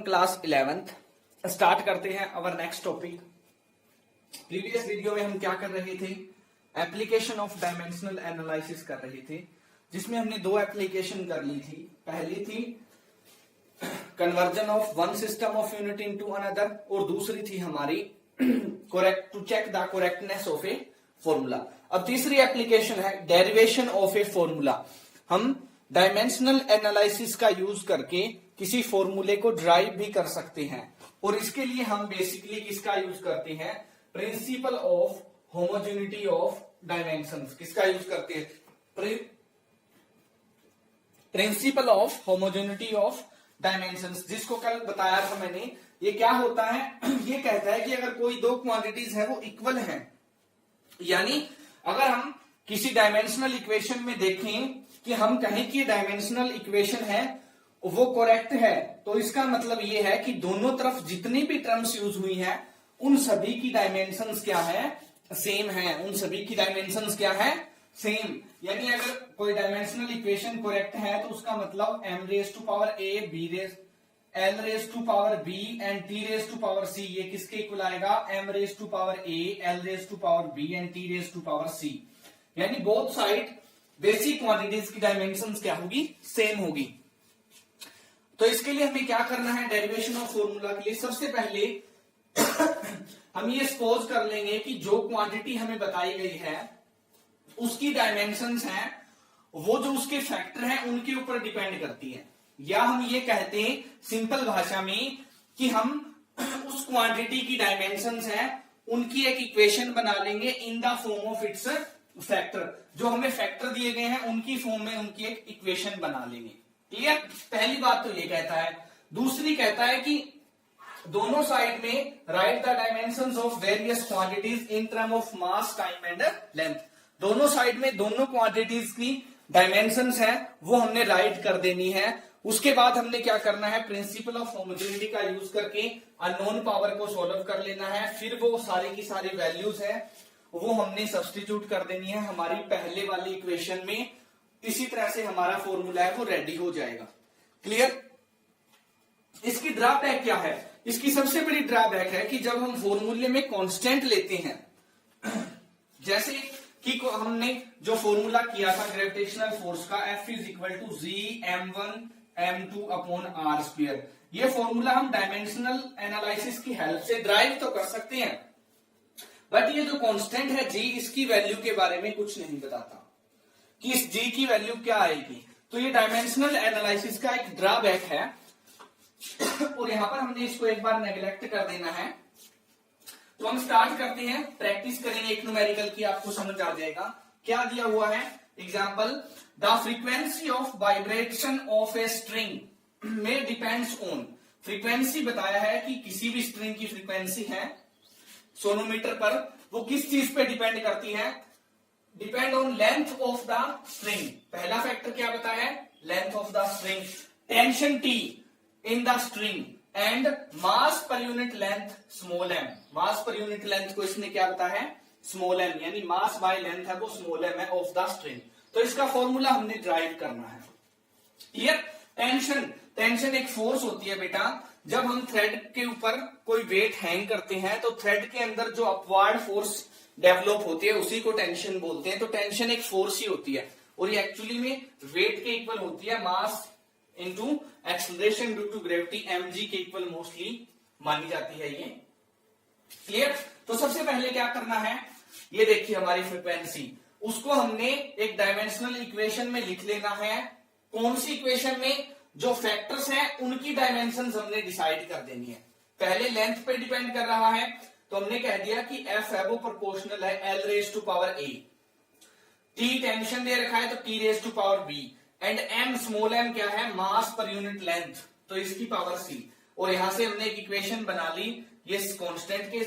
From class 11th। Start करते हैं our next topic. Previous video में हम क्या कर रहे थे? एप्लीकेशन ऑफ डायमेंशनल एनालिसिस कर रहे थे, जिसमें हमने दो एप्लीकेशन कर ली थी। पहली थी conversion of one system of unit into another, और दूसरी थी हमारी correct to check the correctness of a formula. अब तीसरी एप्लीकेशन है डेरिवेशन ऑफ ए फॉर्मूला। हम डायमेंशनल एनालिसिस का यूज करके किसी फॉर्मूले को ड्राइव भी कर सकते हैं, और इसके लिए हम बेसिकली किसका यूज करते हैं? Principle of homogeneity of dimensions. किसका यूज करते हैं? Principle of homogeneity of dimensions, जिसको कल बताया था मैंने। ये क्या होता है? ये कहता है कि अगर कोई दो क्वांटिटीज है वो इक्वल हैं, यानी अगर हम किसी डायमेंशनल इक्वेशन में देखें कि हम कहें कि डायमेंशनल इक्वेशन है वो करेक्ट है, तो इसका मतलब ये है कि दोनों तरफ जितनी भी टर्म्स यूज हुई हैं उन सभी की डायमेंशंस क्या है? सेम है। उन सभी की डायमेंशंस क्या है? सेम। यानी अगर कोई डायमेंशनल इक्वेशन करेक्ट है तो उसका मतलब m raise to power a, b raise, l raise to power b and t raise to power c, ये किसके इक्वल आएगा? m raise to power a, l raise to power b and t raise to power c। यानी both side basic quantities की dimensions क्या होगी? Same होगी। तो इसके लिए हमें क्या करना है? डेरिवेशन ऑफ फॉर्मूला के लिए सबसे पहले हम ये सपोज कर लेंगे कि जो क्वांटिटी हमें बताई गई है उसकी डायमेंशंस हैं वो जो उसके फैक्टर हैं उनके ऊपर डिपेंड करती है। या हम ये कहते हैं सिंपल भाषा में कि हम उस क्वांटिटी की डायमेंशंस हैं उनकी एक इक्वेशन बना लेंगे in the form of its factor. जो हमें फैक्टर दिए गए हैं उनकी फॉर्म में उनकी एक इक्वेशन बना लेंगे। क्लियर? पहली बात तो ये कहता है। दूसरी कहता है कि दोनों साइड में right the dimensions of various quantities in term of mass, time and length. दोनों साइड में दोनों क्वांटिटीज की डायमेंशंस हैं वो हमने राइट कर देनी है। उसके बाद हमने क्या करना है? प्रिंसिपल ऑफ होमोजेनिटी का यूज करके अननोन पावर को सॉल्व कर लेना है। फिर वो सारी की सारी वैल्यूज है वो हमने सब्स्टिट्यूट कर देनी है हमारी पहले वाली इक्वेशन में। इसी तरह से हमारा फॉर्मूला है वो रेडी हो जाएगा। क्लियर? इसकी ड्रॉबैक क्या है? इसकी सबसे बड़ी ड्रॉबैक है कि जब हम फॉर्मूले में कांस्टेंट लेते हैं, जैसे कि हमने जो फॉर्मूला किया था ग्रेविटेशनल फोर्स का, F is equal to G m1m2/r²। ये फॉर्मूला हम डायमेंशनल एनालिसिस की हेल्प से ड्राइव तो कर सकते हैं, बट ये जो कांस्टेंट है G, इसकी वैल्यू के बारे में कुछ नहीं बताता कि इस G की वैल्यू क्या आएगी। तो ये डायमेंशनल एनालिसिस का एक ड्रॉबैक है, और यहां पर हमने इसको एक बार नेग्लेक्ट कर देना है। तो हम स्टार्ट करते हैं, प्रैक्टिस करेंगे एक न्यूमेरिकल की, आपको समझ आ जाएगा। क्या दिया हुआ है? Example, the frequency of vibration of a string में डिपेंड्स ऑन। फ्रीक्वेंसी बताया है कि किसी भी स्ट्रिंग की फ्रीक्वेंसी है सोनोमीटर पर, वो किस चीज पे डिपेंड करती है? Depend on length of the string. पहला फैक्टर क्या बताया है? Length of the string, tension T in the string and mass पर unit length small m। Mass पर यूनिट लेंथ को इसने क्या बताया है? स्मॉल m, यानी मास बाय लेंथ है वो स्मॉल m है ऑफ द स्ट्रिंग। तो इसका फॉर्मूला हमने ड्राइव करना है। क्लियर? टेंशन एक फोर्स होती है बेटा। जब हम थ्रेड के ऊपर कोई वेट हैंग करते हैं तो थ्रेड के अंदर जो अपवार्ड फोर्स डेवलप होती है उसी को टेंशन बोलते हैं। तो टेंशन एक फोर्स ही होती है, और ये एक्चुअली में वेट के इक्वल होती है, mass into acceleration due to gravity, mg के इक्वल मोस्टली मानी जाती है ये। क्लियर? तो सबसे पहले क्या करना है? ये देखिए हमारी फ्रीक्वेंसी, उसको हमने एक डायमेंशनल इक्वेशन में लिख लेना है। कौन सी इक्वेशन में? जो फैक्टर्स हैं उनकी डायमेंशंस हमने डिसाइड कर देनी है। पहले लेंथ पे डिपेंड कर रहा है, तो हमने कह दिया कि F है वो प्रोपोर्शनल है L raise to power A। T tension दे रखा है तो T raise to power B, and m small m क्या है? मास पर यूनिट लेंथ, तो इसकी पावर C। और यहां से हमने एक इक्वेशन बना ली। ये कांस्टेंट के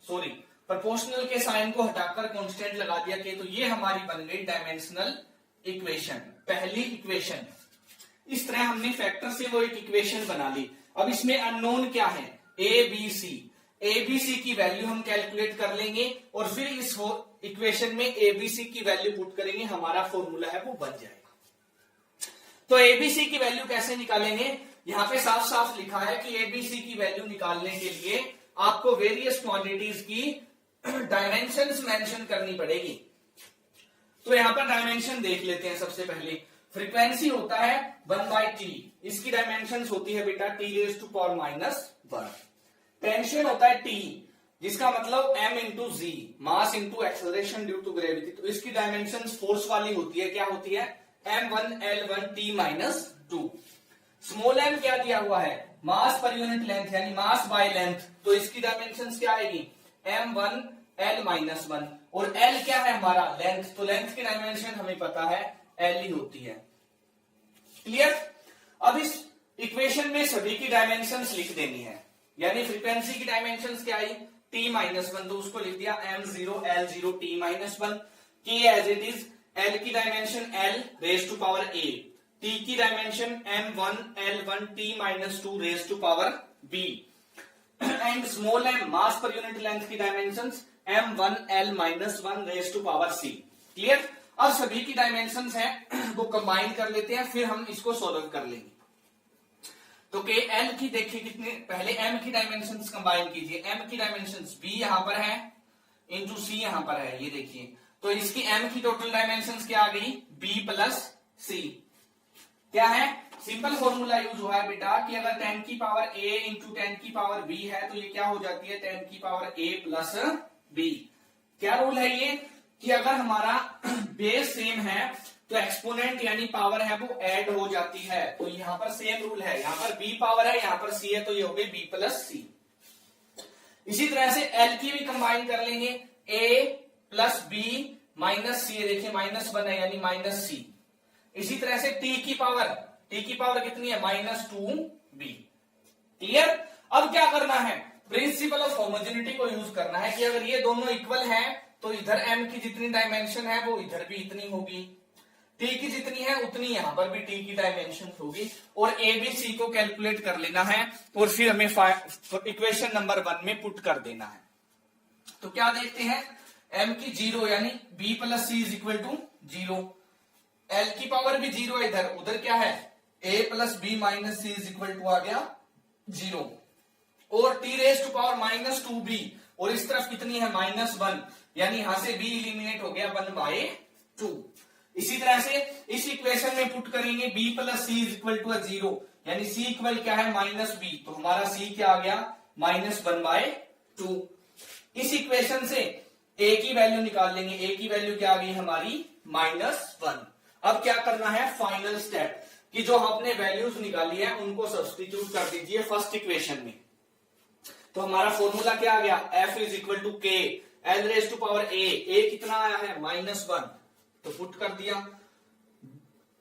सॉरी प्रोपोर्शनल के साइन को हटाकर कांस्टेंट लगा दिया कि, तो ये हमारी बन गई डायमेंशनल इक्वेशन, पहली इक्वेशन। इस तरह हमने फैक्टर से वो एक इक्वेशन बना ली। अब इसमें अननोन क्या है? ABC की वैल्यू हम कैलकुलेट कर लेंगे, और फिर इस इक्वेशन में ABC की वैल्यू पुट करेंगे, हमारा फॉर्मूला है वो बन जाएगा। तो ABC की वैल्यू कैसे निकालेंगे? यहाँ पे साफ साफ लिखा है कि एबीसी की वैल्यू निकालने के लिए आपको वेरियस क्वांटिटीज की डायमेंशंस मेंशन करनी पड़ेगी। तो यहां पर डायमेंशन देख लेते हैं। सबसे पहले फ्रीक्वेंसी होता है 1/t, इसकी डायमेंशंस होती है बेटा t⁻⁻1। टेंशन होता है t, जिसका मतलब m into g, mass into acceleration due to gravity. तो इसकी डायमेंशंस फोर्स वाली होती है, क्या होती है m1L1t-2। स्मॉल m क्या दिया हुआ है, मास पर यूनिट लेंथ यानी मास बाय लेंथ, तो इसकी डायमेंशंस क्या आएगी m1L-1। और L क्या है हमारा लेंथ, तो लेंथ की डायमेंशन हमें पता है L ही होती है। क्लियर। अब इस इक्वेशन में सभी की डायमेंशंस लिख देनी है, यानी फ्रीक्वेंसी की डायमेंशंस क्या आई t-1, तो उसको लिख दिया m0L0t-1। k as it is, L की dimension L raise to power a, t की dimension m1L1t-2 raise to power b, and small m mass पर यूनिट लेंथ की dimensions m1L-1 raise to power c। Clear. अब सभी की dimensions हैं वो combine कर लेते हैं, फिर हम इसको सोल्व कर लेंगे। तो के एल की देखिए कितने, पहले m की डायमेंशंस कंबाइन कीजिए। m की डायमेंशंस b यहां पर है इंटू c यहां पर है, ये देखिए। तो इसकी m की टोटल डायमेंशंस क्या आ गई b प्लस c। क्या है, सिंपल फॉर्मूला यूज हुआ है बेटा कि अगर 10 की पावर a इंटू 10 की पावर b है तो ये क्या हो जाती है 10 की पावर a प्लस b। क्या रूल है ये कि अगर हमारा बेस सेम है तो एक्सपोनेंट यानी पावर है वो ऐड हो जाती है। तो यहां पर सेम रूल है, यहां पर b पावर है, यहां पर c है, तो ये हो गई b प्लस c। इसी तरह से l की भी कंबाइन कर लेंगे, a plus b minus c, देखिए -1 है यानी माइनस c। इसी तरह से t की पावर कितनी है -2b। क्लियर। अब क्या करना है, प्रिंसिपल ऑफ होमोजेनिटी को यूज करना है कि अगर ये दोनों इक्वल हैं तो इधर m की जितनी डायमेंशन है वो इधर भी इतनी होगी, t की जितनी है उतनी यहां पर भी t की डायमेंशन होगी, और a b c को कैलकुलेट कर लेना है और फिर हमें इक्वेशन नंबर 1 में पुट कर देना है। तो क्या देखते हैं, m की 0 यानी b plus c is equal to 0, l की पावर भी 0 है, इधर उधर क्या है a plus b minus c is equal to आ गया 0, और t raise to power -2b, और इस तरफ कितनी है -1, यानी यहां से b इलिमिनेट हो गया 1/2। इसी तरह से इस इक्वेशन में पुट करेंगे b plus c is equal to 0, यानी c इक्वल क्या है -b, तो हमारा c क्या आ गया -1/2। इस इक्वेशन से a की वैल्यू निकाल लेंगे, a की वैल्यू क्या आ गई हमारी -1। अब क्या करना है, फाइनल स्टेप कि जो हमने वैल्यूज निकाली है उनको सब्स्टिट्यूट कर दीजिए फर्स्ट इक्वेशन में। तो हमारा फॉर्मूला क्या आ गया, f is equal to k l raise to power a कितना आया है -1, तो पुट कर दिया,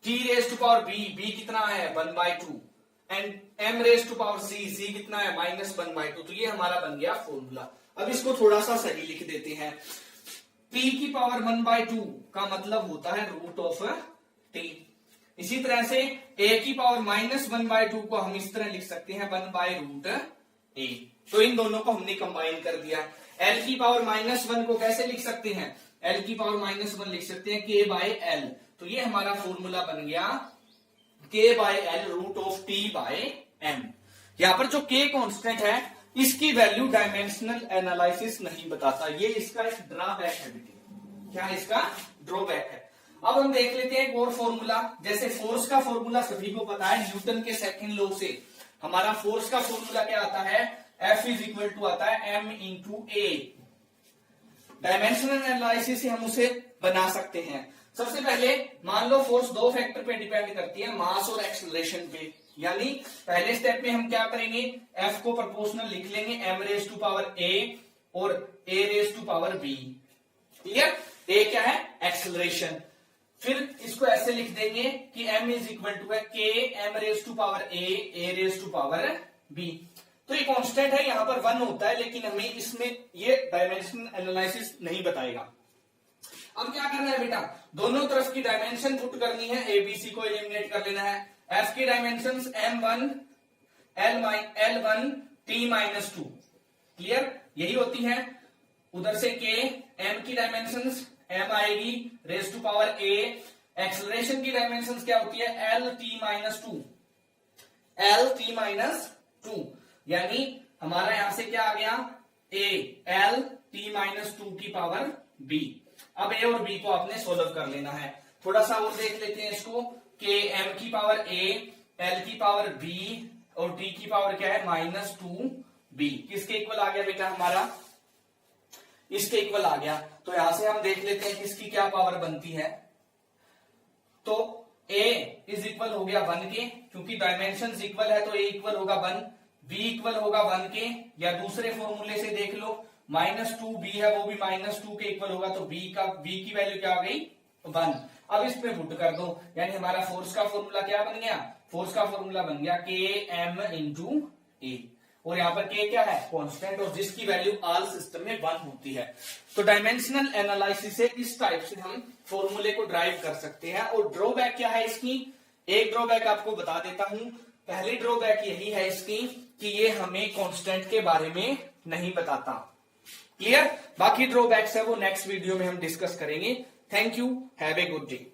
t raise to power b कितना है 1/2, and m raise to power c कितना है -1/2। तो ये हमारा बन गया फॉर्मूला। अब इसको थोड़ा सा सही लिख देते हैं, p की पावर 1/2 का मतलब होता है √t। इसी तरह से a की पावर -1/2 को हम इस तरह लिख सकते हैं 1/√a। तो इन दोनों को हमने कंबाइन कर दिया। l की पावर -1 को कैसे लिख सकते हैं, l की पावर -1 लिख सकते हैं k/l। तो ये हमारा फॉर्मूला बन गया k/l √t/m। यहां पर जो k कांस्टेंट है इसकी वैल्यू डायमेंशनल एनालिसिस नहीं बताता, ये इसका एक ड्रॉबैक है बेटे। क्या इसका ड्रॉबैक है। अब हम देख लेते हैं एक और फॉर्मूला, जैसे फोर्स का फॉर्मूला सभी को पता है, न्यूटन के सेकंड लॉ से हमारा फोर्स का फॉर्मूला क्या आता है, F इज इक्वल टू आता है m इंटू ए। डायमेंशनल एनालिसिस से हम उसे बना सकते हैं। सबसे पहले मान लो फोर्स दो फैक्टर पे डिपेंड करती है, मास और एक्सेलरेशन पे, यानी पहले स्टेप में हम क्या करेंगे, F को प्रोपोर्शनल लिख लेंगे m raise to power a और a raise to power b। Clear. a क्या है एक्सेलरेशन, फिर इसको ऐसे लिख देंगे कि m इज इक्वल टू है k m raise to power a raise to power b। तो ये कांस्टेंट है, यहां पर 1 होता है, लेकिन हमें इसमें ये डायमेंशन एनालिसिस नहीं बताएगा। अब क्या करना है बेटा, दोनों तरफ की डायमेंशन पुट करनी है, एबीसी को एलिमिनेट कर लेना है। एफ की डायमेंशंस m1L1t-2, क्लियर, यही होती है। उधर से के, एम की डायमेंशंस m आएगी raise to power a, acceleration की डायमेंशंस क्या होती है L t-2, L T minus two, यानी हमारा यहां से क्या आ गया, a L T minus two की पावर बी। अब ए और बी को आपने सोल्व कर लेना है। थोड़ा सा और देख लेते हैं इसको, कि एम की पावर ए, एल की पावर बी और टी की पावर क्या है माइनस टू बी। किसके इक्वल आ गया बेटा हमारा, इसके इक्वल आ गया। तो यहां से हम देख लेते हैं किसकी क्या पावर बनती है। तो a इज इक्वल हो गया 1 के, क्योंकि डायमेंशन इक्वल है तो a इक्वल होगा 1, b इक्वल होगा 1 के, या दूसरे फॉर्मूले से देख लो -2b है वो भी -2 के इक्वल होगा, तो b की वैल्यू क्या हो गई 1। अब इसमें पुट कर दो, यानी हमारा फोर्स का फॉर्मूला क्या बन गया, फोर्स का फॉर्मूला बन गया Km इंटू ए, और यहाँ पर K क्या है कांस्टेंट, और जिसकी वैल्यू ऑल सिस्टम में 1 होती है। तो डायमेंशनल एनालिसिस से इस टाइप से हम फॉर्मूले को ड्राइव कर सकते हैं। और ड्रॉबैक क्या है इसकी, एक ड्रॉबैक आपको बता देता हूं। पहली ड्रॉबैक यही है इसकी कि ये हमें कांस्टेंट के बारे में नहीं बताता। क्लियर, बाकी ड्रॉबैक्स है वो नेक्स्ट वीडियो में हम डिस्कस करेंगे। Thank you, have a good day.